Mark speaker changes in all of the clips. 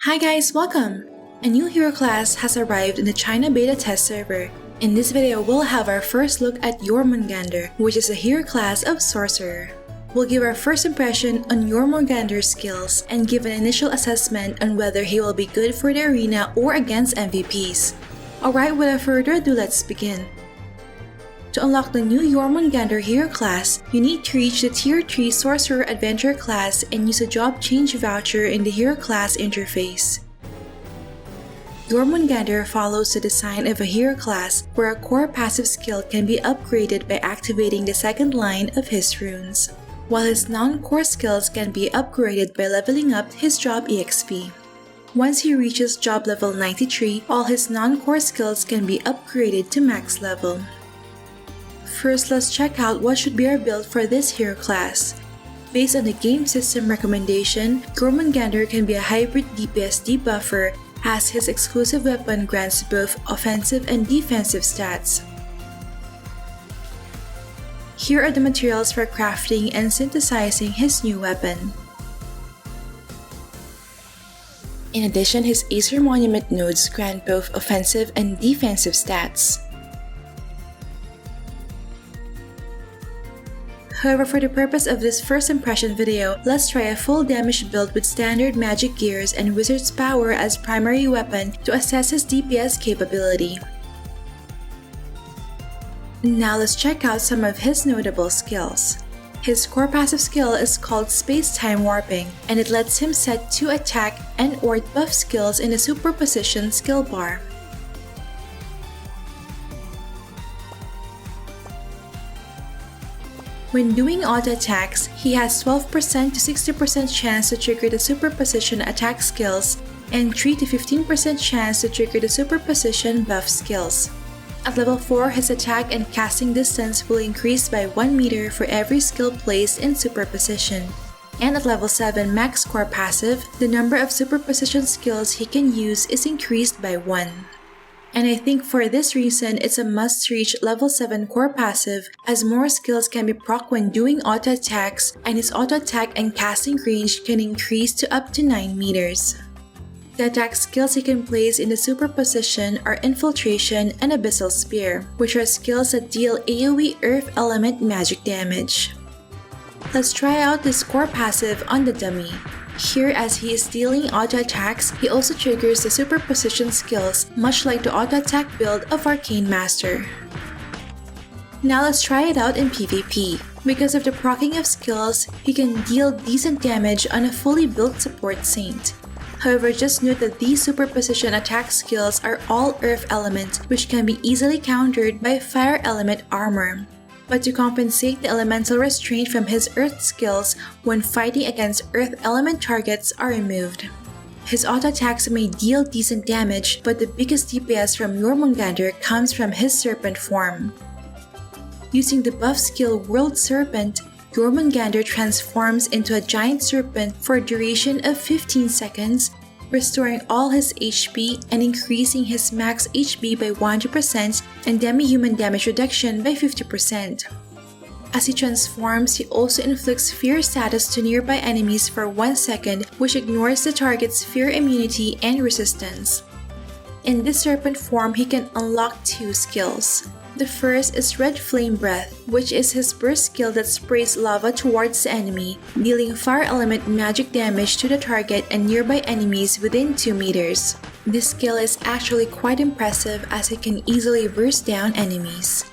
Speaker 1: Hi guys, welcome! A new hero class has arrived in the China beta test server. In this video, we'll have our first look at Jormungandr, which is a hero class of sorcerer. We'll give our first impression on Jormungandr's skills and give an initial assessment on whether he will be good for the arena or against MVPs. Alright, without further ado, let's begin. To unlock the new Jormungandr hero class, you need to reach the Tier 3 Sorcerer Adventurer class and use a job change voucher in the hero class interface. Jormungandr follows the design of a hero class where a core passive skill can be upgraded by activating the second line of his runes, while his non-core skills can be upgraded by leveling up his job EXP. Once he reaches job level 93, all his non-core skills can be upgraded to max level. First, let's check out what should be our build for this hero class. Based on the game system recommendation, Jormungandr can be a hybrid DPS debuffer as his exclusive weapon grants both offensive and defensive stats. Here are the materials for crafting and synthesizing his new weapon. In addition, his Acer Monument nodes grant both offensive and defensive stats. However, for the purpose of this first impression video, let's try a full damage build with standard magic gears and wizard's power as primary weapon to assess his DPS capability. Now let's check out some of his notable skills. His core passive skill is called Space-Time Warping, and it lets him set 2 attack and/or buff skills in the superposition skill bar. When doing auto attacks, he has 12% to 60% chance to trigger the superposition attack skills and 3 to 15% chance to trigger the superposition buff skills. At level 4, his attack and casting distance will increase by 1 meter for every skill placed in superposition. And at level 7 max core passive, the number of superposition skills he can use is increased by 1. And I think for this reason, it's a must reach level 7 core passive as more skills can be proc when doing auto attacks and his auto attack and casting range can increase to up to 9 meters. The attack skills he can place in the superposition are Infiltration and Abyssal Spear, which are skills that deal AoE Earth Element magic damage. Let's try out this core passive on the dummy. Here, as he is dealing auto attacks, he also triggers the superposition skills, much like the auto attack build of Arcane Master. Now let's try it out in PvP. Because of the proccing of skills, he can deal decent damage on a fully built support saint. However, just note that these superposition attack skills are all Earth Element, which can be easily countered by Fire Element armor. But to compensate the elemental restraint from his Earth skills when fighting against Earth Element targets are removed. His auto attacks may deal decent damage, but the biggest DPS from Jormungandr comes from his Serpent Form. Using the buff skill World Serpent, Jormungandr transforms into a giant serpent for a duration of 15 seconds, restoring all his HP and increasing his max HP by 100% and demi-human damage reduction by 50%. As he transforms, he also inflicts fear status to nearby enemies for 1 second, which ignores the target's fear immunity and resistance. In this serpent form, he can unlock 2 skills. The first is Red Flame Breath, which is his burst skill that sprays lava towards the enemy, dealing fire element magic damage to the target and nearby enemies within 2 meters. This skill is actually quite impressive as it can easily burst down enemies.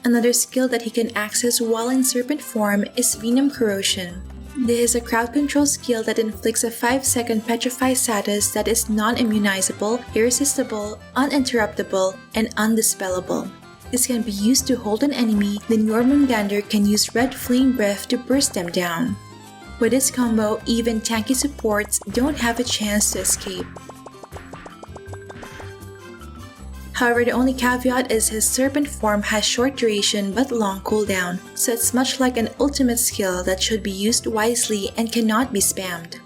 Speaker 1: Another skill that he can access while in serpent form is Venom Corrosion. This is a crowd control skill that inflicts a 5-second petrify status that is non-immunizable, irresistible, uninterruptible, and undispellable. This can be used to hold an enemy, then Jormungandr can use Red Flame Breath to burst them down. With this combo, even tanky supports don't have a chance to escape. However, the only caveat is his Serpent Form has short duration but long cooldown, so it's much like an ultimate skill that should be used wisely and cannot be spammed.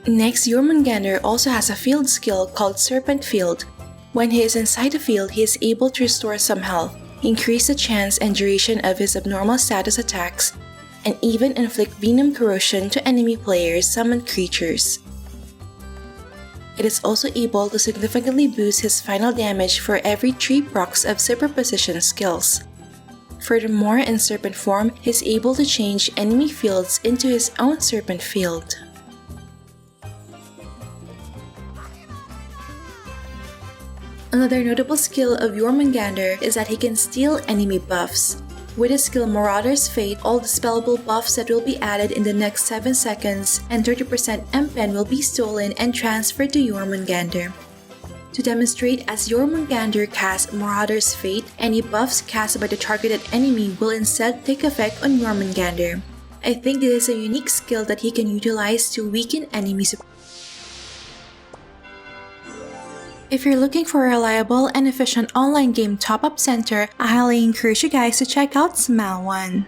Speaker 1: Next, Jormungandr also has a field skill called Serpent Field. When he is inside the field, he is able to restore some health, increase the chance and duration of his abnormal status attacks, and even inflict Venom Corrosion to enemy players' summoned creatures. It is also able to significantly boost his final damage for every 3 procs of superposition skills. Furthermore, in Serpent Form, he is able to change enemy fields into his own Serpent field. Another notable skill of Jormungandr is that he can steal enemy buffs. With his skill Marauders Fate, all dispellable buffs that will be added in the next 7 seconds and 30% MPen will be stolen and transferred to Jormungandr. To demonstrate, as Jormungandr casts Marauders Fate, any buffs cast by the targeted enemy will instead take effect on Jormungandr. I think this is a unique skill that he can utilize to weaken enemy support. If you're looking for a reliable and efficient online game top-up center, I highly encourage you guys to check out Smile.One.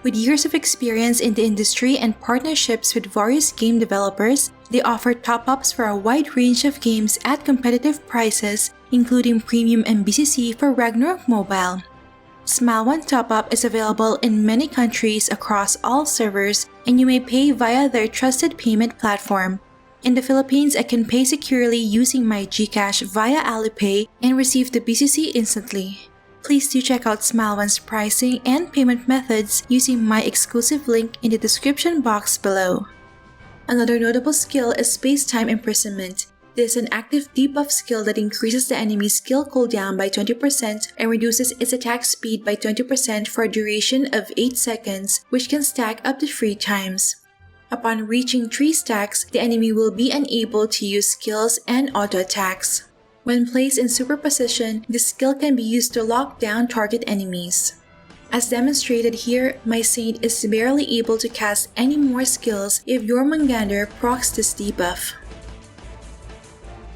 Speaker 1: With years of experience in the industry and partnerships with various game developers, they offer top-ups for a wide range of games at competitive prices, including Premium and BCC for Ragnarok Mobile. Smile.One top-up is available in many countries across all servers, and you may pay via their trusted payment platform. In the Philippines, I can pay securely using my GCash via Alipay and receive the BCC instantly. Please do check out Smile.One's pricing and payment methods using my exclusive link in the description box below. Another notable skill is Space-Time Imprisonment. This is an active debuff skill that increases the enemy's skill cooldown by 20% and reduces its attack speed by 20% for a duration of 8 seconds, which can stack up to 3 times. Upon reaching 3 stacks, the enemy will be unable to use skills and auto-attacks. When placed in superposition, this skill can be used to lock down target enemies. As demonstrated here, my Saint is barely able to cast any more skills if Jormungandr procs this debuff.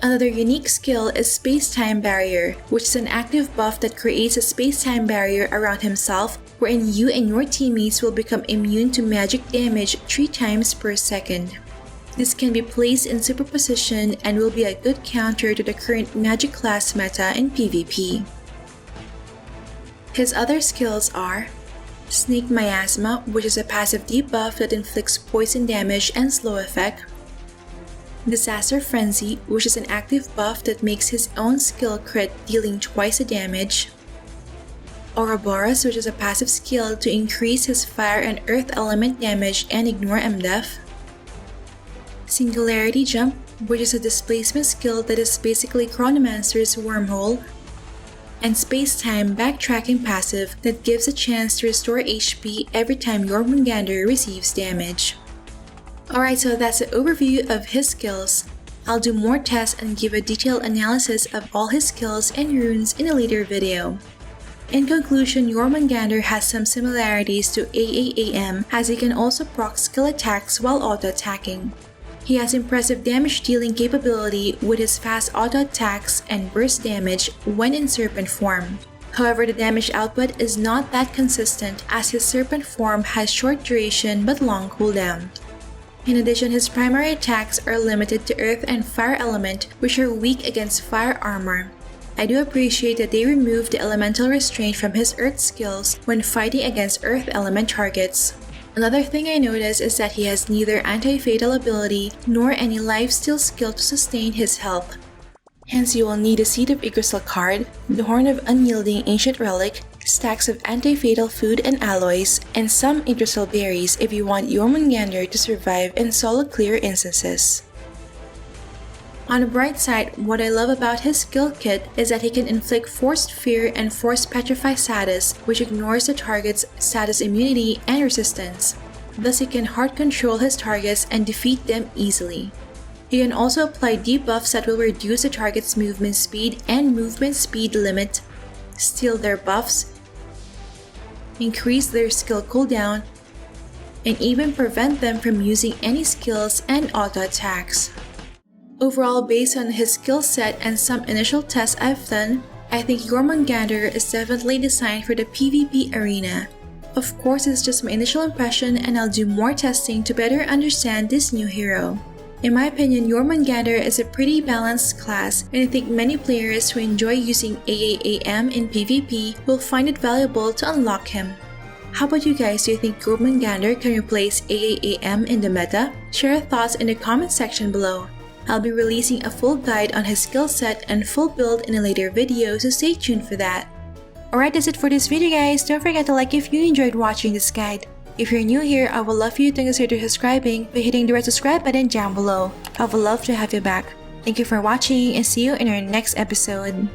Speaker 1: Another unique skill is Space-Time Barrier, which is an active buff that creates a space-time barrier around himself wherein you and your teammates will become immune to magic damage 3 times per second. This can be placed in superposition and will be a good counter to the current magic class meta in PvP. His other skills are Snake Miasma, which is a passive debuff that inflicts poison damage and slow effect. Disaster Frenzy, which is an active buff that makes his own skill crit dealing twice the damage. Ouroboros, which is a passive skill to increase his fire and earth element damage and ignore MDEF. Singularity Jump, which is a displacement skill that is basically Chronomancer's Wormhole. And Space-Time Backtracking passive that gives a chance to restore HP every time Jormungandr receives damage. Alright, so that's the overview of his skills. I'll do more tests and give a detailed analysis of all his skills and runes in a later video. In conclusion, Jormungandr has some similarities to AAAM as he can also proc skill attacks while auto-attacking. He has impressive damage dealing capability with his fast auto-attacks and burst damage when in Serpent Form. However, the damage output is not that consistent as his Serpent Form has short duration but long cooldown. In addition, his primary attacks are limited to Earth and Fire element, which are weak against fire armor. I do appreciate that they removed the elemental restraint from his Earth skills when fighting against Earth element targets. Another thing I noticed is that he has neither anti-fatal ability nor any lifesteal skill to sustain his health. Hence, you will need a Seed of Yggdrasil card, the Horn of Unyielding Ancient Relic, stacks of anti-fatal food and alloys, and some Yggdrasil berries if you want Jormungandr to survive in solo clear instances. On the bright side, what I love about his skill kit is that he can inflict Forced Fear and Forced Petrify status, which ignores the target's status immunity and resistance. Thus, he can hard control his targets and defeat them easily. He can also apply debuffs that will reduce the target's movement speed and movement speed limit, steal their buffs, increase their skill cooldown, and even prevent them from using any skills and auto-attacks. Overall, based on his skill set and some initial tests I've done, I think Jormungandr is definitely designed for the PvP arena. Of course, it's just my initial impression and I'll do more testing to better understand this new hero. In my opinion, Jormungandr is a pretty balanced class, and I think many players who enjoy using AAAM in PvP will find it valuable to unlock him. How about you guys? Do you think Jormungandr can replace AAAM in the meta? Share your thoughts in the comment section below. I'll be releasing a full guide on his skill set and full build in a later video, so stay tuned for that. Alright, that's it for this video guys. Don't forget to like if you enjoyed watching this guide. If you're new here, I would love for you to consider subscribing by hitting the red subscribe button down below. I would love to have you back. Thank you for watching and see you in our next episode.